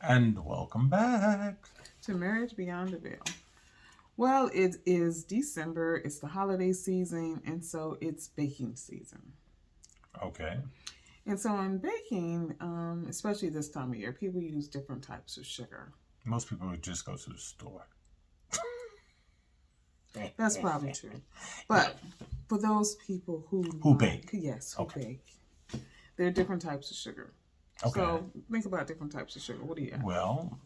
And welcome back to Marriage Beyond the Veil. Well, it is December, it's the holiday season, and so it's baking season. Okay. And so in baking, especially this time of year, people use different types of sugar. Most people would just go to the store. That's probably true. But for those people who bake. Yes, who bake. There are different types of sugar. Okay. So think about different types of sugar. What do you have? Well,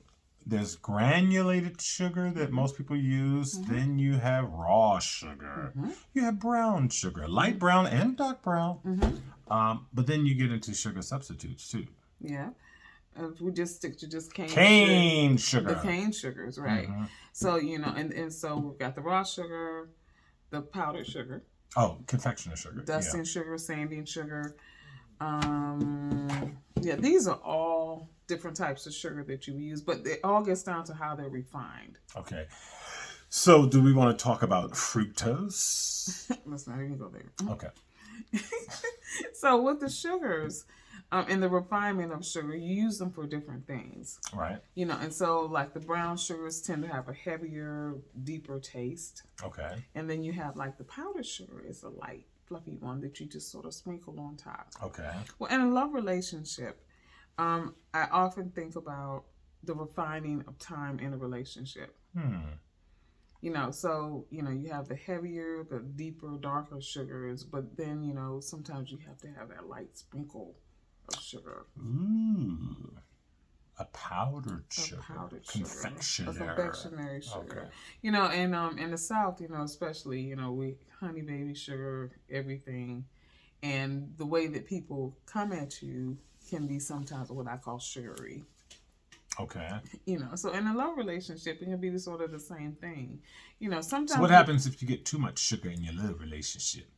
there's granulated sugar that most people use. Then you have raw sugar. You have brown sugar, light brown and dark brown. But then you get into sugar substitutes too. Yeah. We just stick to just cane sugar. The cane sugars, right? So, and so we've got the raw sugar, the powdered sugar. Oh, confectioner sugar. Dusting sugar, sanding sugar. These are all different types of sugar that you use, but it all gets down to how they're refined. Okay. So do we want to talk about fructose? Let's not even go there. Okay. So with the sugars and the refinement of sugar, you use them for different things. Right. And so like the brown sugars tend to have a heavier, deeper taste. Okay. And then you have like the powdered sugar is a light, fluffy one that you just sort of sprinkle on top. Okay. Well, in a love relationship, I often think about the refining of time in a relationship. So, you have the heavier, the deeper, darker sugars, but then, sometimes you have to have that light sprinkle of sugar. Ooh. A powdered sugar. Confectionery. A confectionery sugar. Okay. And in the South, especially, we honey baby sugar, everything. And the way that people come at you can be sometimes what I call sugary. Okay. So in a love relationship, it can be sort of the same thing. Sometimes. So what happens if you get too much sugar in your love relationship?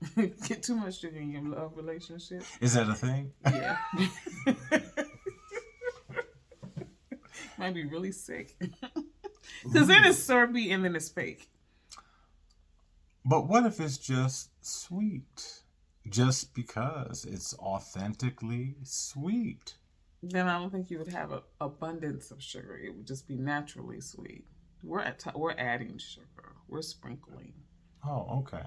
Get too much sugar in your love relationship? Is that a thing? Yeah. Might be really sick. Because then it's syrupy and then it's fake. But what if it's just sweet? Just because it's authentically sweet? Then I don't think you would have an abundance of sugar. It would just be naturally sweet. We're adding sugar. We're sprinkling. Oh, okay.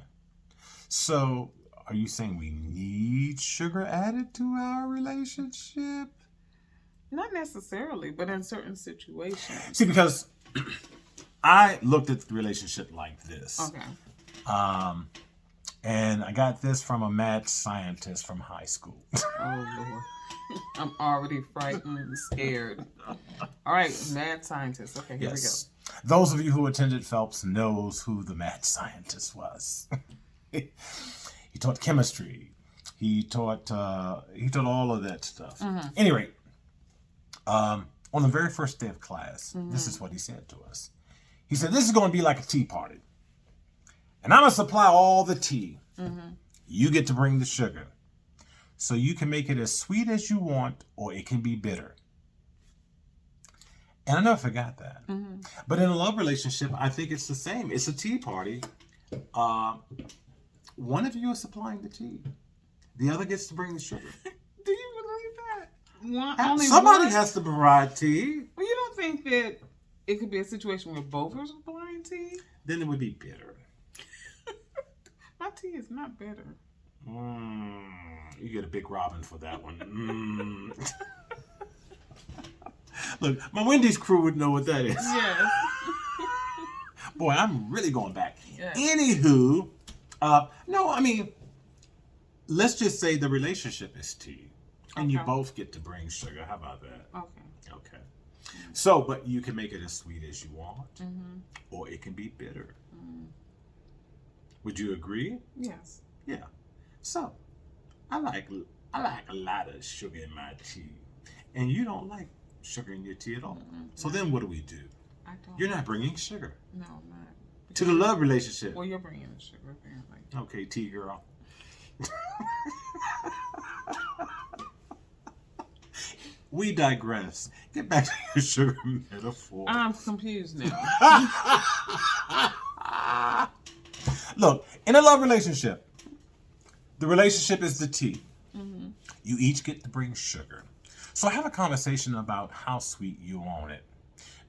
So are you saying we need sugar added to our relationship? Not necessarily, but in certain situations. See, because I looked at the relationship like this. Okay. And I got this from a mad scientist from high school. Oh, Lord. I'm already frightened and scared. All right, mad scientist. Okay, here we go. Those of you who attended Phelps knows who the mad scientist was. He taught chemistry. He taught all of that stuff. Anyway, on the very first day of class, this is what he said to us. He said, "This is going to be like a tea party. And I'm going to supply all the tea. You get to bring the sugar. So you can make it as sweet as you want, or it can be bitter." And I never forgot that. But in a love relationship, I think it's the same. It's a tea party. One of you is supplying the tea. The other gets to bring the sugar. Do you believe that? Somebody has to provide tea. Well, you don't think that it could be a situation where both are supplying tea? Then it would be bitter. My tea is not bitter. You get a big Robin for that one. Look, my Wendy's crew would know what that is. Yes. Boy, I'm really going back. Yes. Anywho, let's just say the relationship is tea. And you both get to bring sugar. How about that? Okay. So, but you can make it as sweet as you want. Or it can be bitter. Would you agree? Yes. Yeah. So, I like a lot of sugar in my tea. And you don't like sugar in your tea at all. So then what do we do? I don't. You're not bringing sugar. No, I'm not. To the love relationship. Well, you're bringing the sugar, apparently. Okay, tea girl. We digress. Get back to your sugar metaphor. I'm confused now. Look, in a love relationship, the relationship is the tea. You each get to bring sugar. So have a conversation about how sweet you want it,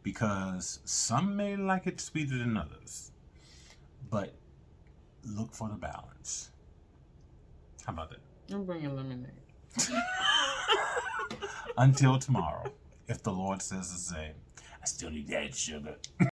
because some may like it sweeter than others. But look for the balance. How about that? I'm bringing lemonade. Until tomorrow, if the Lord says the same, I still need that sugar.